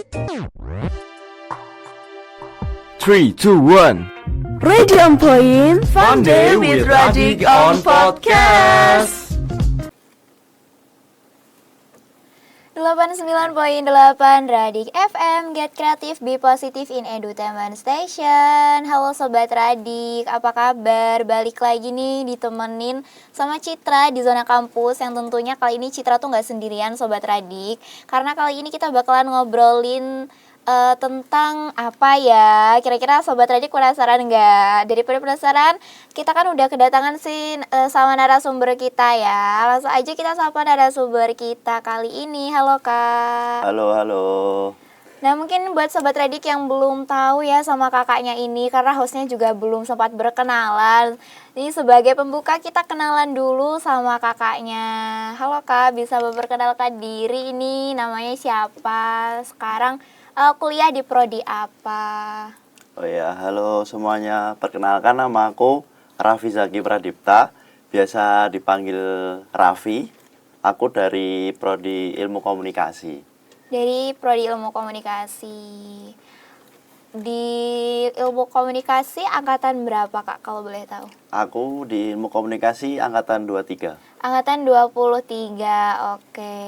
3, 2, 1. Radio on Point, Fun Day with Radik on Podcast. 89.8 Radik FM, Get Creative, Be Positive in Edutainment Station. Halo Sobat Radik, apa kabar? Balik lagi nih ditemenin sama Citra di Zona Kampus. Yang tentunya kali ini Citra tuh gak sendirian Sobat Radik, karena kali ini kita bakalan ngobrolin tentang apa ya? Kira-kira Sobat Radik penasaran nggak? Daripada penasaran, kita kan udah kedatangan sama narasumber kita ya. Langsung aja kita sapa narasumber kita kali ini. Halo Kak. Halo. Nah mungkin buat Sobat Radik yang belum tahu ya sama kakaknya ini, karena hostnya juga belum sempat berkenalan. Ini sebagai pembuka kita kenalan dulu sama kakaknya. Halo Kak, bisa memperkenalkan diri ini, namanya siapa? Sekarang kuliah di prodi apa? Oh ya, halo semuanya. Perkenalkan, nama aku Raffi Zaki Pradipta, biasa dipanggil Raffi. Aku dari prodi Ilmu Komunikasi. Dari prodi Ilmu Komunikasi. Di Ilmu Komunikasi angkatan berapa Kak kalau boleh tahu? Aku di Ilmu Komunikasi angkatan 23. Angkatan 23, oke.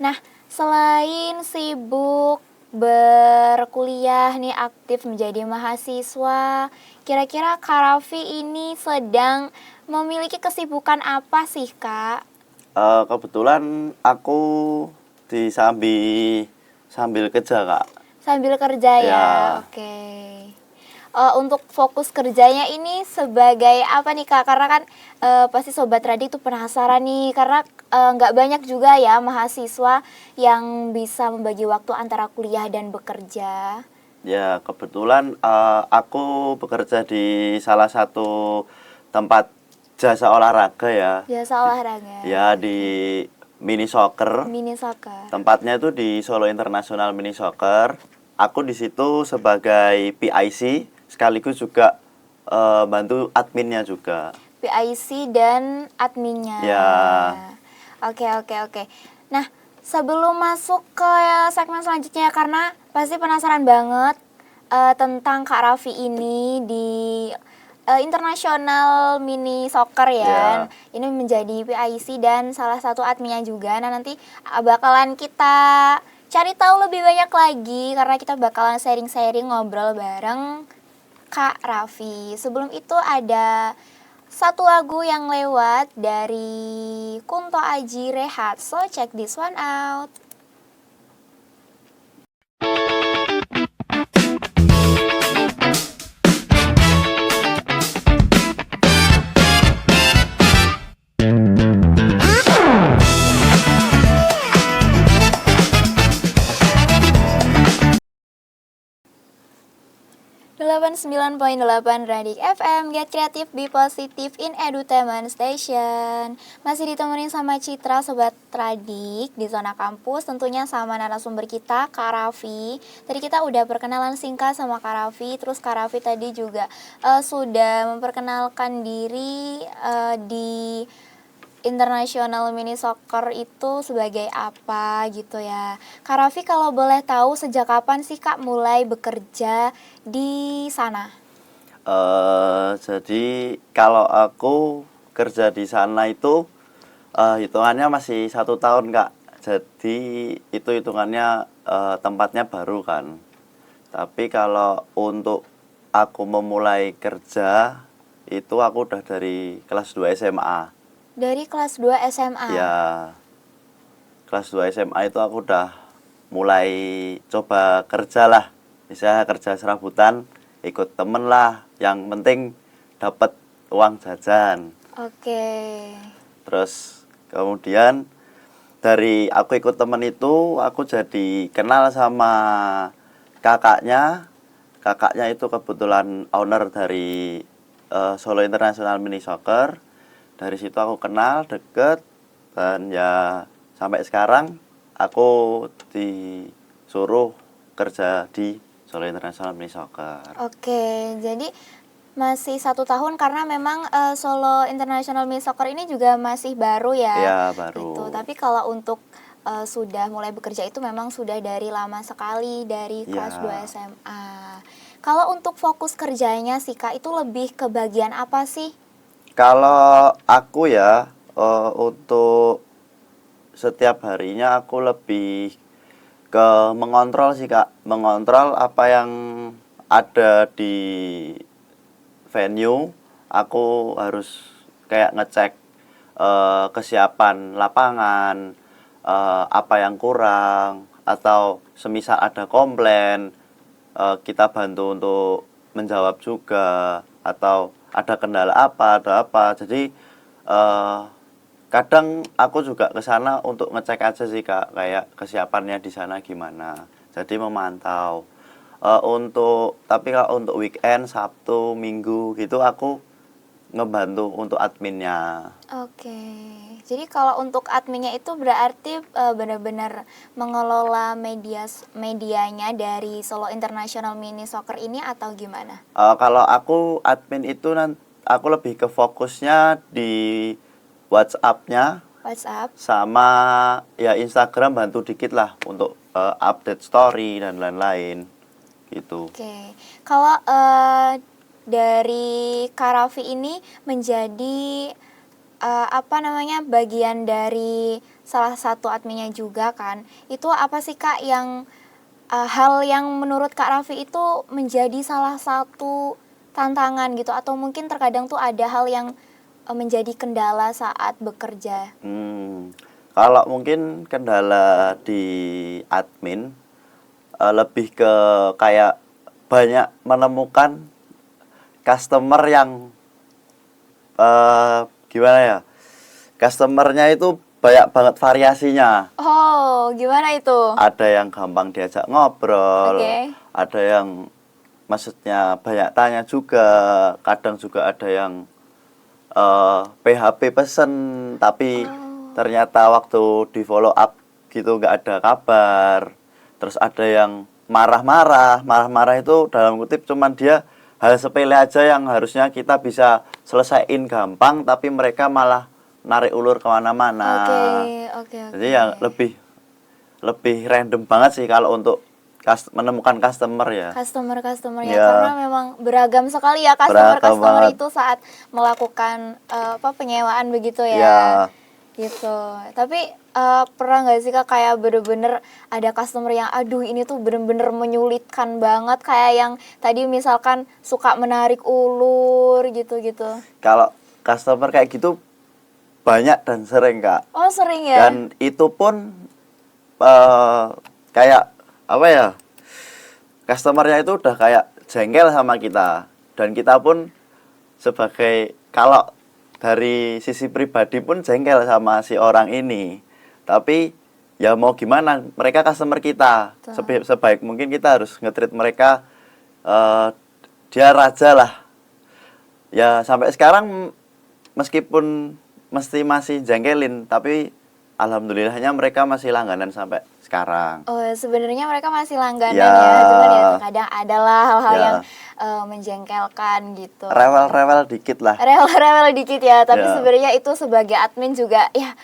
Nah, selain sibuk berkuliah nih, aktif menjadi mahasiswa, kira-kira Kak Raffi ini sedang memiliki kesibukan apa sih Kak? Kebetulan aku sambil kerja Kak. Sambil kerja ya, Ya. Oke. Untuk fokus kerjanya ini sebagai apa nih Kak? Karena kan pasti Sobat Radik tuh penasaran nih, karena nggak banyak juga ya mahasiswa yang bisa membagi waktu antara kuliah dan bekerja. Ya, kebetulan aku bekerja di salah satu tempat jasa olahraga ya. Jasa olahraga. Ya, di Mini Soccer. Mini Soccer. Tempatnya itu di Solo International Mini Soccer. Aku di situ sebagai PIC, sekaligus juga bantu adminnya juga. PIC dan adminnya. Ya. Oke. Nah, sebelum masuk ke segmen selanjutnya, karena pasti penasaran banget tentang Kak Raffi ini di International Mini Soccer ya. Ini menjadi PIC dan salah satu adminnya juga. Nah, nanti bakalan kita cari tahu lebih banyak lagi, karena kita bakalan sharing-sharing ngobrol bareng Kak Raffi. Sebelum itu ada satu lagu yang lewat dari Kunto Aji Rehat. So check this one out. Delapan 89.8 Radik FM, Get Creative, Be Positive in Edutainment Station. Masih ditemenin sama Citra Sobat Radik di Zona Kampus, tentunya sama narasumber kita Kak Raffi. Tadi kita udah perkenalan singkat sama Kak Raffi, terus Kak Raffi tadi juga sudah memperkenalkan diri di International Mini Soccer itu sebagai apa gitu ya. Kak Raffi kalau boleh tahu, sejak kapan sih Kak mulai bekerja di sana? Jadi kalau aku kerja di sana itu hitungannya masih 1 tahun Kak. Jadi itu hitungannya tempatnya baru kan. Tapi kalau untuk aku memulai kerja itu aku udah dari kelas 2 SMA. Dari kelas 2 SMA? Ya, kelas 2 SMA itu aku udah mulai coba kerja lah. Bisa kerja serabutan, ikut temen lah. Yang penting dapat uang jajan. Oke. Terus kemudian dari aku ikut temen itu, aku jadi kenal sama kakaknya. Kakaknya itu kebetulan owner dari Solo International Mini Soccer. Dari situ aku kenal, deket, dan ya sampai sekarang aku disuruh kerja di Solo International Mini Soccer. Oke, jadi masih 1 tahun, karena memang Solo International Mini Soccer ini juga masih baru ya. Iya, baru. Gitu. Tapi kalau untuk sudah mulai bekerja itu memang sudah dari lama sekali, dari kelas 2 SMA. Kalau untuk fokus kerjanya sih Kak, itu lebih ke bagian apa sih? Kalau aku ya, untuk setiap harinya aku lebih ke mengontrol sih Kak, mengontrol apa yang ada di venue. Aku harus kayak ngecek kesiapan lapangan, apa yang kurang, atau semisal ada komplain, kita bantu untuk menjawab juga, atau ada kendala apa, ada apa. Jadi kadang aku juga ke sana untuk ngecek aja sih Kak, kayak kesiapannya di sana gimana. Jadi memantau. Tapi kalau untuk weekend, Sabtu, Minggu gitu aku ngebantu untuk adminnya. Oke, jadi kalau untuk adminnya itu berarti benar-benar mengelola medianya dari Solo International Mini Soccer ini atau gimana? Kalau aku admin itu aku lebih ke fokusnya di WhatsApp-nya WhatsApp. sama ya Instagram, bantu dikit lah untuk update story dan lain-lain gitu. Oke, kalau dari Kak Raffi ini menjadi bagian dari salah satu adminnya juga kan, itu apa sih Kak yang hal yang menurut Kak Raffi itu menjadi salah satu tantangan gitu, atau mungkin terkadang tuh ada hal yang menjadi kendala saat bekerja? Kalau mungkin kendala di admin lebih ke kayak banyak menemukan customer yang gimana ya? Customernya itu banyak banget variasinya. Oh, gimana itu? Ada yang gampang diajak ngobrol, Oke. ada yang maksudnya banyak tanya juga, kadang juga ada yang PHP pesen tapi ternyata waktu di follow up gitu nggak ada kabar. Terus ada yang marah-marah itu dalam kutip cuman dia hal sepele aja yang harusnya kita bisa selesaiin gampang, tapi mereka malah narik ulur kemana-mana. Oke. Jadi yang lebih random banget sih kalau untuk menemukan customer ya. Customer ya, Ya. karena memang beragam sekali ya Beragam customer banget. itu saat melakukan penyewaan begitu ya. Ya. Gitu. Tapi pernah nggak sih Kak kayak bener-bener ada customer yang aduh ini tuh bener-bener menyulitkan banget, kayak yang tadi misalkan suka menarik ulur gitu-gitu. Kalau customer kayak gitu banyak dan sering Kak. Oh, sering ya? Dan itu pun kayak apa ya? Customernya itu udah kayak jengkel sama kita, dan kita pun sebagai, kalau dari sisi pribadi pun jengkel sama si orang ini. Tapi ya mau gimana, mereka customer kita. Sebaik mungkin kita harus nge-treat mereka dia raja lah. Ya sampai sekarang meskipun masih jengkelin, tapi alhamdulillahnya mereka masih langganan sampai sekarang. Oh, sebenarnya mereka masih langganan Ya. ya, cuman ya terkadang adalah hal-hal Ya. yang menjengkelkan gitu. Rewel-rewel dikit lah. Rewel-rewel dikit ya, tapi Ya. sebenarnya itu sebagai admin juga ya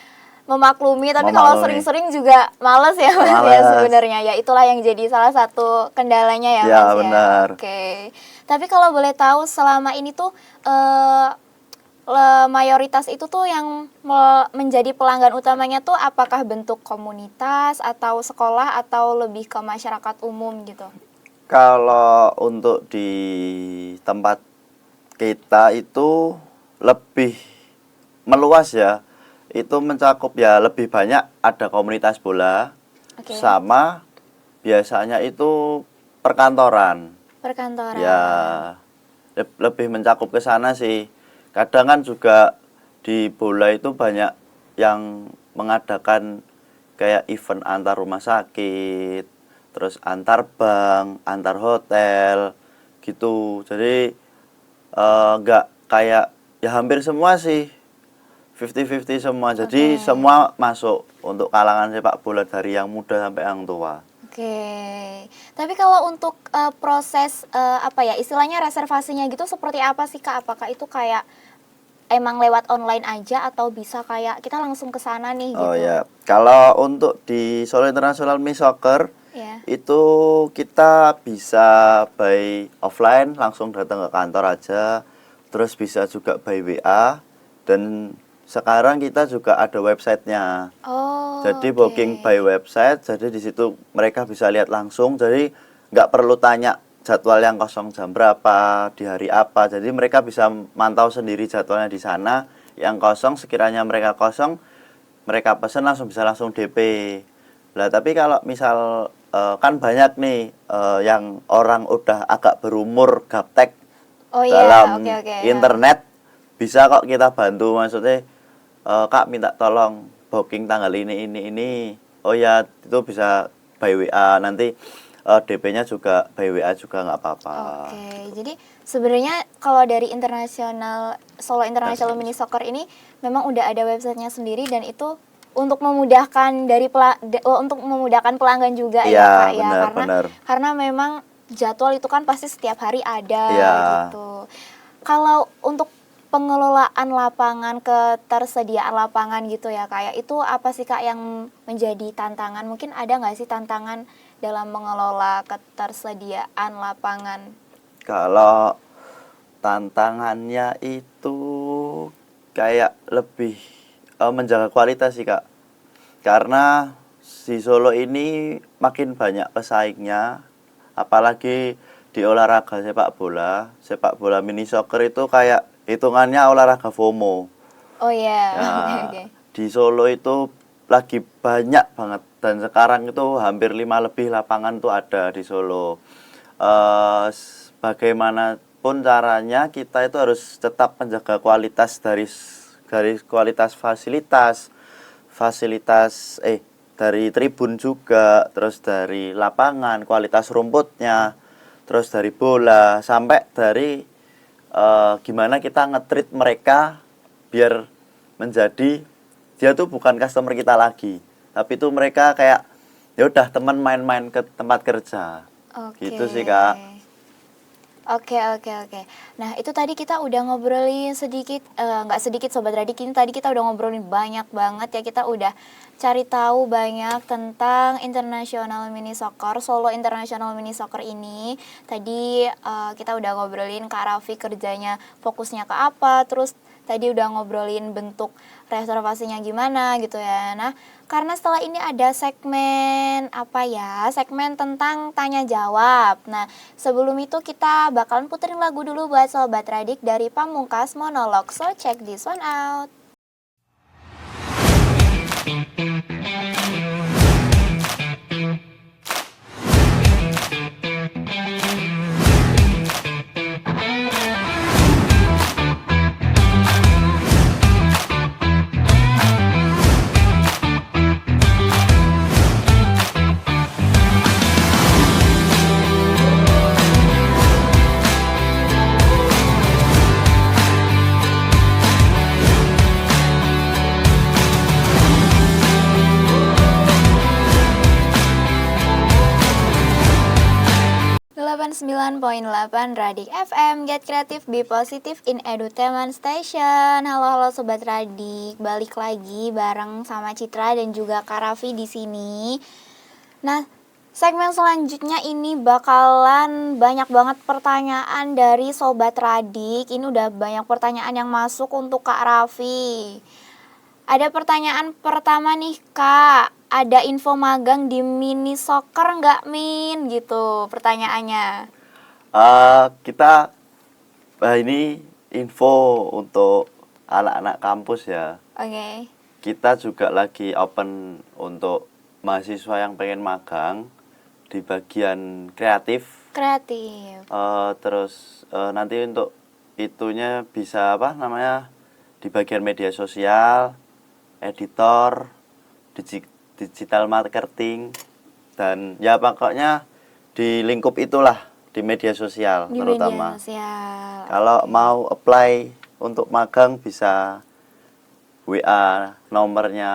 memaklumi, tapi kalau Memaklumi. sering-sering juga males ya Mas ya Males. sebenarnya. Ya itulah yang jadi salah satu kendalanya ya Ya, Mas ya. benar. Oke. Tapi kalau boleh tahu selama ini tuh mayoritas itu tuh yang menjadi pelanggan utamanya tuh apakah bentuk komunitas atau sekolah atau lebih ke masyarakat umum gitu? Kalau untuk di tempat kita itu lebih meluas ya. Itu mencakup ya lebih banyak ada komunitas bola, Oke. sama biasanya itu perkantoran. Perkantoran. Ya, lebih mencakup ke sana sih. Kadang kan juga di bola itu banyak yang mengadakan kayak event antar rumah sakit, terus antar bank, antar hotel gitu. Jadi nggak kayak, ya hampir semua sih 50-50 semua. Jadi Oke. semua masuk untuk kalangan sepak bola dari yang muda sampai yang tua. Oke, tapi kalau untuk proses istilahnya reservasinya gitu seperti apa sih Kak? Apakah itu kayak emang lewat online aja atau bisa kayak kita langsung ke sana nih Oh gitu? ya, kalau untuk di Solo International Mini Soccer Ya. itu kita bisa by offline langsung datang ke kantor aja, terus bisa juga by WA, dan sekarang kita juga ada websitenya. Oh, Jadi oke. booking by website, jadi di situ mereka bisa lihat langsung, jadi nggak perlu tanya jadwal yang kosong jam berapa, di hari apa. Jadi mereka bisa mantau sendiri jadwalnya di sana. Yang kosong sekiranya mereka kosong, mereka pesen langsung bisa langsung DP. Lah tapi kalau misal kan banyak nih yang orang udah agak berumur gaptek Oh iya, dalam oke. internet, bisa kok kita bantu, maksudnya Kak minta tolong booking tanggal ini. Oh ya, itu bisa by WA, nanti DP-nya juga by WA juga nggak apa-apa. Oke, jadi sebenarnya kalau dari Solo International Mini Soccer ini memang udah ada websitenya sendiri dan itu untuk memudahkan untuk memudahkan pelanggan juga ya Iya, Kak ya, benar. karena memang jadwal itu kan pasti setiap hari ada Iya. gitu. Kalau untuk pengelolaan lapangan, ketersediaan lapangan gitu ya Kak ya, itu apa sih Kak yang menjadi tantangan? Mungkin ada nggak sih tantangan dalam mengelola ketersediaan lapangan? Kalau tantangannya itu kayak lebih menjaga kualitas sih Kak. Karena di Solo ini makin banyak pesaingnya, apalagi di olahraga sepak bola. Sepak bola mini soccer itu kayak hitungannya olahraga FOMO. Oh ya, Ya, oke. di Solo itu lagi banyak banget, dan sekarang itu hampir 5 lebih lapangan tuh ada di Solo. Bagaimanapun caranya kita itu harus tetap menjaga kualitas dari kualitas dari tribun juga, terus dari lapangan, kualitas rumputnya, terus dari bola, sampai dari gimana kita nge-treat mereka biar menjadi dia tuh bukan customer kita lagi, tapi tuh mereka kayak ya udah teman main-main ke tempat kerja. Oke. Gitu sih Kak. Oke. Nah, itu tadi kita udah ngobrolin sedikit, nggak sedikit Sobat Radik, ini tadi kita udah ngobrolin banyak banget ya, kita udah cari tahu banyak tentang International Mini Soccer, Solo International Mini Soccer ini. Tadi kita udah ngobrolin Kak Raffi kerjanya fokusnya ke apa, terus tadi udah ngobrolin bentuk reservasinya gimana gitu ya. Nah, karena setelah ini ada segmen tentang tanya jawab. Nah, sebelum itu kita bakalan puterin lagu dulu buat Sobat Radik dari Pamungkas Monolog. So check this one out. 89.8 Radik FM, Get Creative, Be Positive in Edutainment Station. Halo Sobat Radik, balik lagi bareng sama Citra dan juga Kak Raffi di sini. Nah, segmen selanjutnya ini bakalan banyak banget pertanyaan dari Sobat Radik. Ini udah banyak pertanyaan yang masuk untuk Kak Raffi. Ada pertanyaan pertama nih Kak, ada info magang di mini soccer nggak Min? Gitu pertanyaannya. Ini info untuk anak-anak kampus ya. Oke. Kita juga lagi open untuk mahasiswa yang pengen magang di bagian kreatif. Kreatif. Terus nanti untuk itunya bisa di bagian media sosial, editor, digital marketing, dan ya pokoknya di lingkup itulah, di media sosial Di terutama. media sosial. Kalau mau apply untuk magang bisa WA nomornya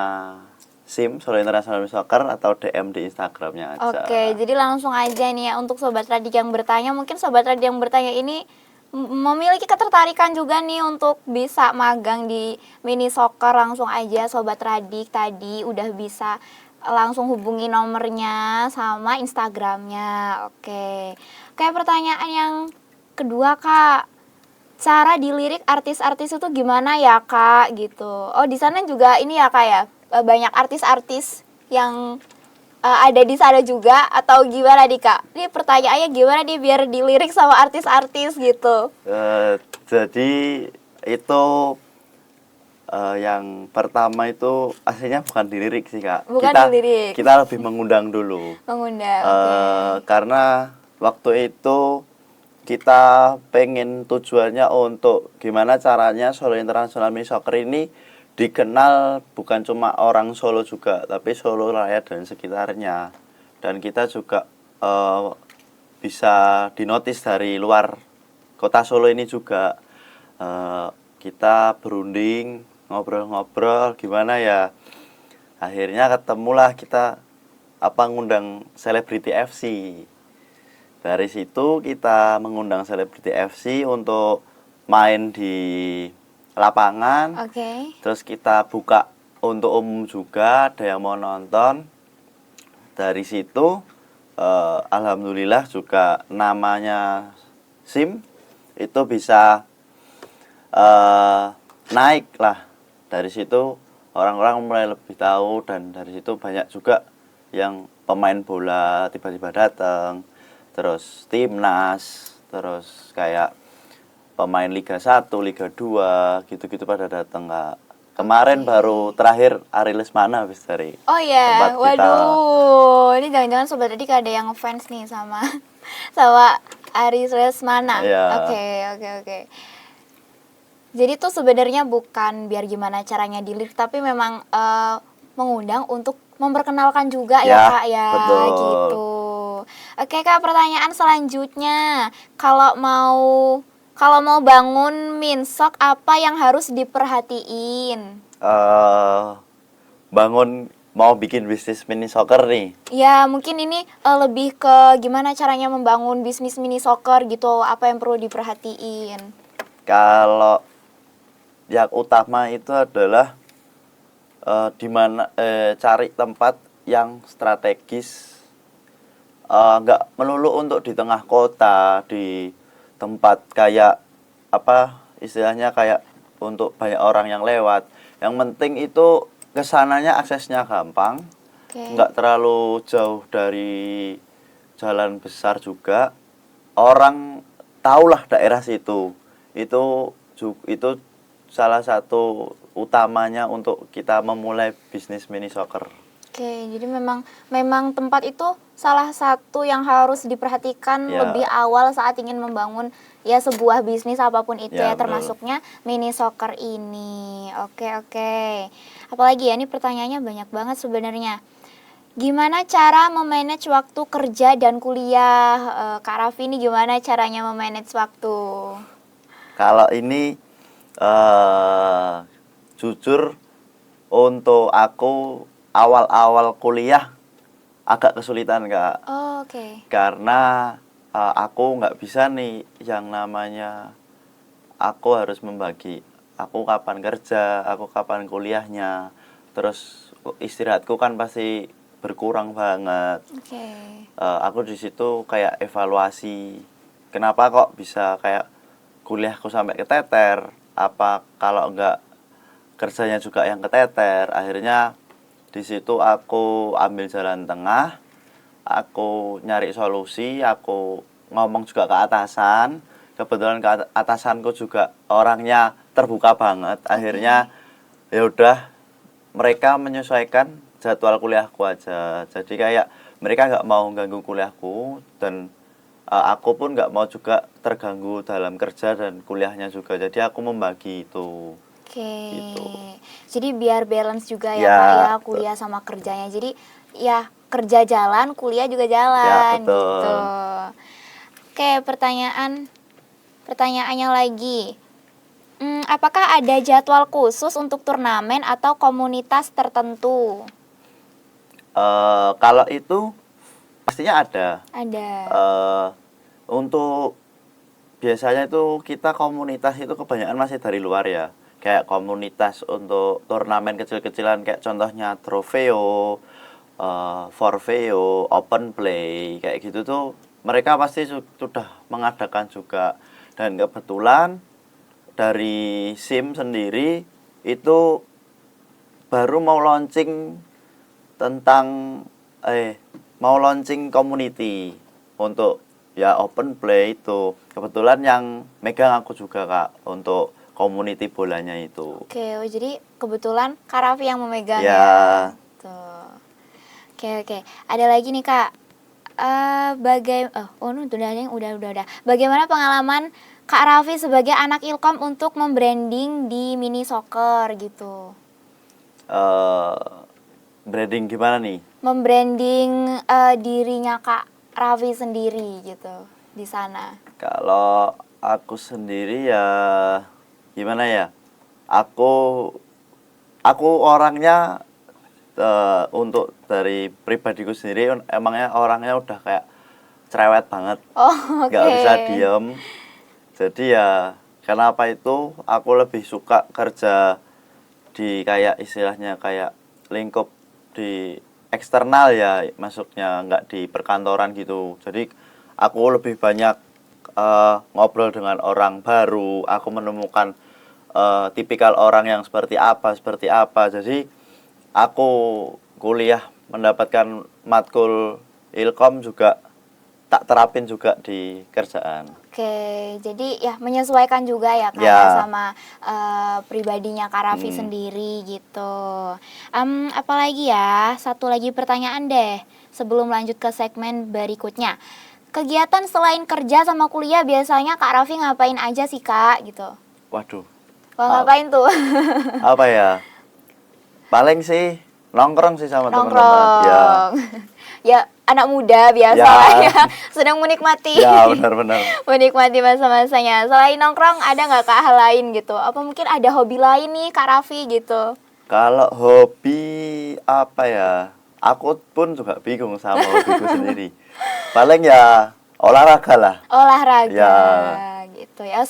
SIM Solo International Soccer atau DM di Instagramnya aja. Oke, jadi langsung aja nih ya untuk Sobat Radik yang bertanya. Mungkin Sobat Radik yang bertanya ini memiliki ketertarikan juga nih untuk bisa magang di Mini Soccer, langsung aja Sobat Radik tadi udah bisa langsung hubungi nomornya sama Instagramnya. Oke. Kayak pertanyaan yang kedua Kak, cara dilirik artis-artis itu gimana ya Kak gitu. Oh di sana juga ini ya Kak ya, banyak artis-artis yang ada di sana juga atau gimana nih Kak? Ini pertanyaannya gimana nih biar dilirik sama artis-artis gitu. Jadi itu yang pertama itu aslinya bukan dilirik sih Kak. Bukan kita dilirik. kita lebih mengundang dulu. Mengundang. Oke. Karena waktu itu kita pengen tujuannya untuk gimana caranya Solo International Mini Soccer ini dikenal bukan cuma orang Solo juga, tapi Solo Raya dan sekitarnya. Dan kita juga bisa dinotis dari luar kota Solo ini juga. Kita berunding, ngobrol-ngobrol gimana ya. Akhirnya ketemulah kita ngundang Selebriti FC. Dari situ kita mengundang Selebriti FC untuk main di lapangan. Oke. Terus kita buka untuk umum juga, ada yang mau nonton. Dari situ alhamdulillah juga namanya SIM itu bisa naik lah. Dari situ orang-orang mulai lebih tahu, dan dari situ banyak juga yang pemain bola tiba-tiba datang, terus timnas, terus kayak pemain Liga 1, Liga 2 gitu-gitu pada datang Kak. Kemarin baru terakhir Ari Lesmana habis dari Oh ya, tempat kita. waduh, ini jangan-jangan Sobat Radik ada yang ngefans nih sama sama Ari Lesmana. Iya. Oke. Jadi tuh sebenarnya bukan biar gimana caranya dilirik, tapi memang mengundang untuk memperkenalkan juga ya Kak ya, betul. gitu. Oke Kak, pertanyaan selanjutnya, kalau mau bangun Minsok apa yang harus diperhatiin? Bangun mau bikin bisnis mini soccer nih. Ya mungkin ini lebih ke gimana caranya membangun bisnis Mini Soccer gitu, apa yang perlu diperhatiin? Kalau yang utama itu adalah cari tempat yang strategis, nggak melulu untuk di tengah kota, di tempat kayak istilahnya kayak untuk banyak orang yang lewat. Yang penting itu kesananya aksesnya gampang, nggak terlalu jauh dari jalan besar juga. Orang tahulah daerah situ. Itu salah satu utamanya untuk kita memulai bisnis mini soccer. Oke, jadi memang tempat itu salah satu yang harus diperhatikan lebih awal saat ingin membangun ya sebuah bisnis apapun itu ya, termasuknya Mini Soccer ini. Oke. Apalagi ya, ini pertanyaannya banyak banget sebenarnya. Gimana cara memanage waktu kerja dan kuliah? Kak Raffi ini gimana caranya memanage waktu? Kalau ini jujur untuk aku awal-awal kuliah agak kesulitan Kak. Oh, oke. Karena aku nggak bisa nih yang namanya aku harus membagi aku kapan kerja, aku kapan kuliahnya. Terus istirahatku kan pasti berkurang banget. Oke. Aku di situ kayak evaluasi kenapa kok bisa kayak kuliahku sampai keteter, apa kalau enggak kerjanya juga yang keteter. Akhirnya di situ aku ambil jalan tengah, aku nyari solusi, aku ngomong juga ke atasan. Kebetulan ke atasanku juga orangnya terbuka banget. Akhirnya ya udah mereka menyesuaikan jadwal kuliahku aja. Jadi kayak mereka nggak mau ganggu kuliahku, dan aku pun nggak mau juga terganggu dalam kerja dan kuliahnya juga. Jadi aku membagi itu. Oke. Gitu. Jadi biar balance juga ya Kak ya, kuliah sama kerjanya. Jadi ya kerja jalan, kuliah juga jalan betul. gitu. Oke, pertanyaannya lagi. Apakah ada jadwal khusus untuk turnamen atau komunitas tertentu? Kalau itu pastinya ada. Ada. Untuk biasanya itu kita komunitas itu kebanyakan masih dari luar ya. Kayak komunitas untuk turnamen kecil-kecilan kayak contohnya Trofeo, Forfeo, Open Play kayak gitu tuh mereka pasti sudah mengadakan juga. Dan kebetulan dari SIM sendiri itu baru mau launching tentang mau launching community untuk ya Open Play itu. Kebetulan yang megang aku juga Kak untuk community bolanya itu. Oke, jadi kebetulan Kak Raffi yang memegang Ya. ya. Tuh. Oke. Ada lagi nih Kak. Udah. Bagaimana pengalaman Kak Raffi sebagai anak Ilkom untuk membranding di mini soccer gitu? Branding gimana nih? Membranding dirinya Kak Raffi sendiri gitu di sana. Kalau aku sendiri ya gimana ya? Aku orangnya untuk dari pribadiku sendiri emangnya orangnya udah kayak cerewet banget. Oh, oke. Nggak bisa diem. Jadi ya kenapa itu aku lebih suka kerja di kayak istilahnya kayak lingkup di eksternal ya masuknya nggak di perkantoran gitu. Jadi aku lebih banyak ngobrol dengan orang baru, aku menemukan tipikal orang yang seperti apa. Jadi aku kuliah mendapatkan matkul Ilkom juga tak terapin juga di kerjaan. Oke, jadi ya menyesuaikan juga ya Kak Ya. ya sama pribadinya Kak Raffi sendiri gitu. Apalagi ya, satu lagi pertanyaan deh sebelum lanjut ke segmen berikutnya. Kegiatan selain kerja sama kuliah biasanya Kak Raffi ngapain aja sih Kak gitu? Waduh, Wah, ngapain tuh? apa ya? Paling sih nongkrong sih sama teman-teman. Ya. Nongkrong. Ya anak muda biasa Ya. lah ya, sedang menikmati. Ya, benar-benar. Menikmati masa-masanya. Selain nongkrong ada nggak Kak hal lain gitu? Apa mungkin ada hobi lain nih Kak Raffi gitu? Kalau hobi apa ya? Aku pun juga bingung sama hobiku sendiri. Paling ya olahraga lah. Olahraga Ya. gitu ya.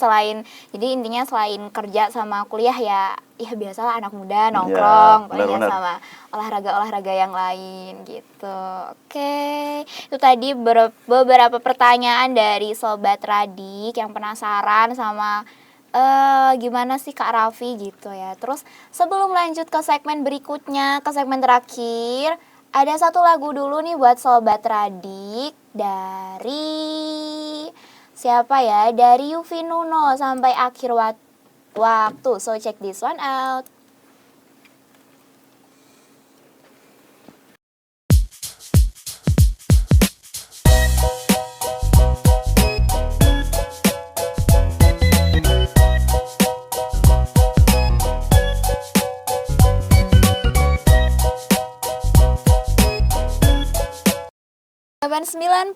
Jadi intinya selain kerja sama kuliah ya biasalah anak muda nongkrong paling ya benar-benar. sama olahraga yang lain gitu. Oke, itu tadi beberapa pertanyaan dari Sobat Radik yang penasaran sama gimana sih Kak Raffi gitu ya. Terus sebelum lanjut ke segmen berikutnya, ke segmen terakhir, ada satu lagu dulu nih buat Sobat Radik dari siapa ya? Dari Yuvi Nuno sampai akhir waktu. So check this one out.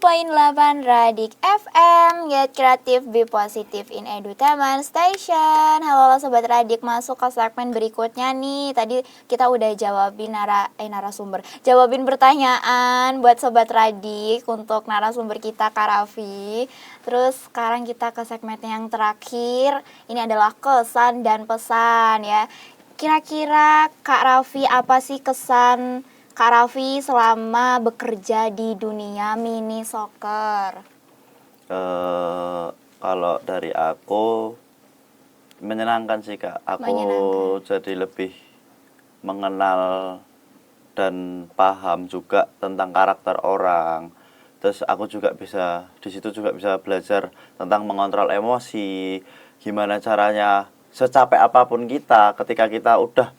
.8 Radik FM, Get Creative, Be Positive in Edutainment Station. Halo Sobat Radik, masuk ke segmen berikutnya nih. Tadi kita udah jawabin narasumber, jawabin pertanyaan buat Sobat Radik untuk narasumber kita Kak Raffi. Terus sekarang kita ke segmen yang terakhir. Ini adalah kesan dan pesan ya. Kira-kira Kak Raffi apa sih kesan Kak Raffi selama bekerja di dunia mini soccer? Kalau dari aku menyenangkan sih Kak. Aku Menyenangkan. jadi lebih mengenal dan paham juga tentang karakter orang. Terus aku juga di situ juga bisa belajar tentang mengontrol emosi, gimana caranya secapek apapun kita, ketika kita udah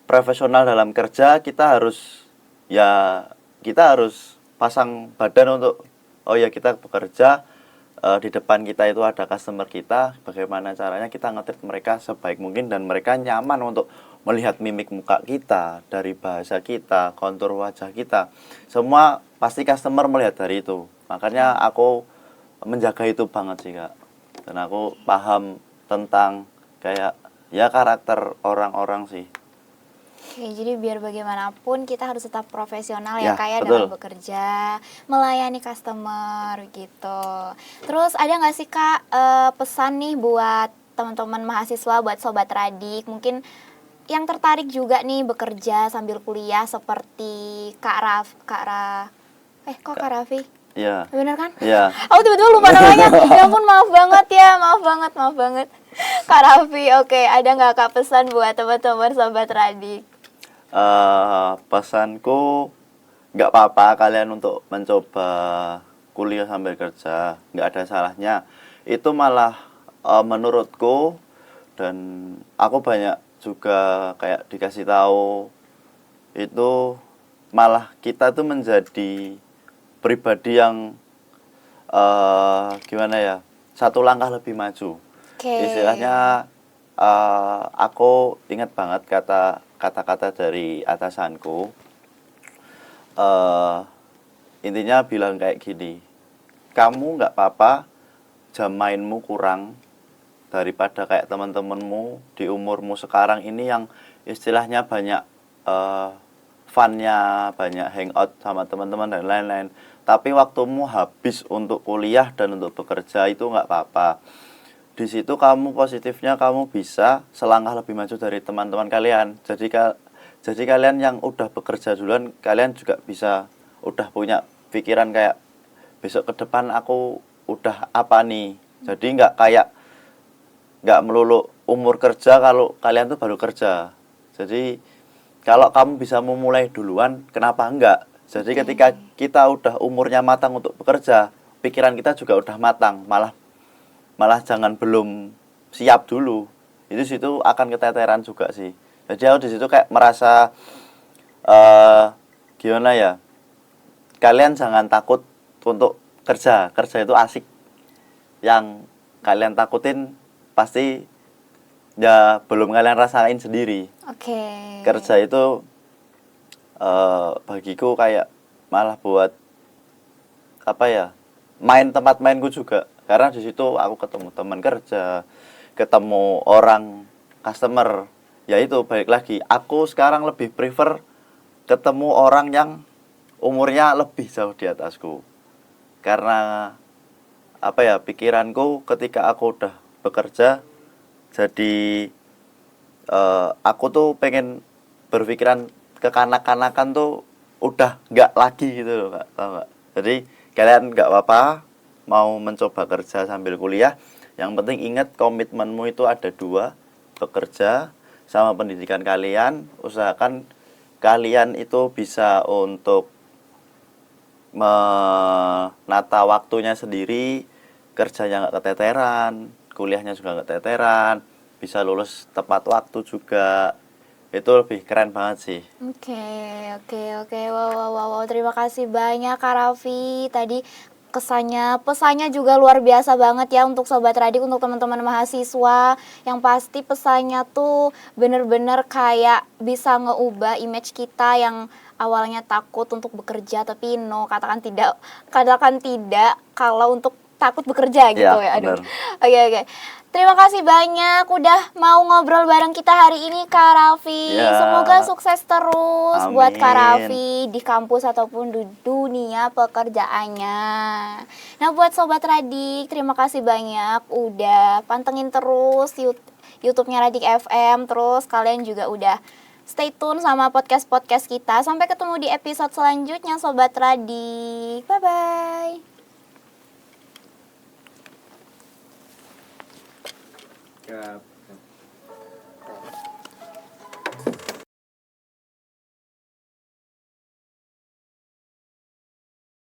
profesional dalam kerja, kita harus pasang badan untuk kita bekerja, di depan kita itu ada customer kita, bagaimana caranya kita nge-treat mereka sebaik mungkin dan mereka nyaman untuk melihat mimik muka kita, dari bahasa kita, kontur wajah kita. Semua pasti customer melihat dari itu. Makanya aku menjaga itu banget sih Kak. Dan aku paham tentang kayak karakter orang-orang sih. Oke, jadi biar bagaimanapun kita harus tetap profesional ya, Ya, kayak betul. dalam bekerja, melayani customer gitu. Terus ada nggak sih Kak pesan nih buat teman-teman mahasiswa, buat Sobat Radik, mungkin yang tertarik juga nih bekerja sambil kuliah seperti kok Kak Raffi? Iya. Bener kan? Iya. Aku tiba-tiba lupa namanya. Ya ampun, maaf banget. Kak Raffi, oke. Ada nggak Kak pesan buat teman-teman Sobat Radik? Pesanku nggak apa-apa kalian untuk mencoba kuliah sambil kerja, nggak ada salahnya. Itu malah menurutku, dan aku banyak juga kayak dikasih tahu, itu malah kita tuh menjadi pribadi yang gimana ya, satu langkah lebih maju. Oke. Istilahnya aku ingat banget kata-kata dari atasanku. Intinya bilang kayak gini, kamu nggak apa-apa jam mainmu kurang daripada kayak teman-temanmu di umurmu sekarang ini yang istilahnya banyak funnya, banyak hangout sama teman-teman dan lain-lain. Tapi waktumu habis untuk kuliah dan untuk bekerja itu nggak apa-apa. Di situ kamu positifnya kamu bisa selangkah lebih maju dari teman-teman kalian. Jadi kalian yang udah bekerja duluan, kalian juga bisa udah punya pikiran kayak besok ke depan aku udah apa nih. Jadi nggak melulu umur kerja kalau kalian tuh baru kerja. Jadi kalau kamu bisa memulai duluan, kenapa enggak? Jadi ketika kita udah umurnya matang untuk bekerja, pikiran kita juga udah matang, malah jangan belum siap dulu. Itu situ akan keteteran juga sih. Jadi aku di situ kayak merasa gimana ya? Kalian jangan takut untuk kerja. Kerja itu asik. Yang kalian takutin pasti ya belum kalian rasain sendiri. Oke. Kerja itu bagiku kayak malah buat apa ya? Main tempat mainku juga. Karena di situ aku ketemu teman kerja, ketemu orang customer. Ya itu balik lagi. Aku sekarang lebih prefer ketemu orang yang umurnya lebih jauh di atasku. Karena apa ya, pikiranku ketika aku udah bekerja, jadi aku tuh pengen berpikiran kekanak-kanakan tuh udah nggak lagi gitu loh, Kak. Tahu nggak? Jadi kalian nggak apa-apa mau mencoba kerja sambil kuliah. Yang penting ingat komitmenmu itu ada dua, bekerja sama pendidikan kalian. Usahakan kalian itu bisa untuk menata waktunya sendiri, kerjanya nggak keteteran, kuliahnya juga nggak keteteran, bisa lulus tepat waktu juga. Itu lebih keren banget sih. Oke. Wow. Terima kasih banyak Kak Raffi. Tadi pesannya juga luar biasa banget ya untuk Sobat Radik, untuk teman-teman mahasiswa. Yang pasti pesannya tuh bener-bener kayak bisa ngeubah image kita yang awalnya takut untuk bekerja, tapi katakan tidak kalau untuk takut bekerja gitu ya. Aduh. Bener. Oke. Terima kasih banyak udah mau ngobrol bareng kita hari ini Kak Raffi. Ya. Semoga sukses terus buat Kak Amin. Raffi di kampus ataupun di dunia pekerjaannya. Nah, buat Sobat Radik, terima kasih banyak udah pantengin terus YouTube-nya Radik FM. Terus kalian juga udah stay tune sama podcast-podcast kita. Sampai ketemu di episode selanjutnya Sobat Radik. Bye-bye. Cap.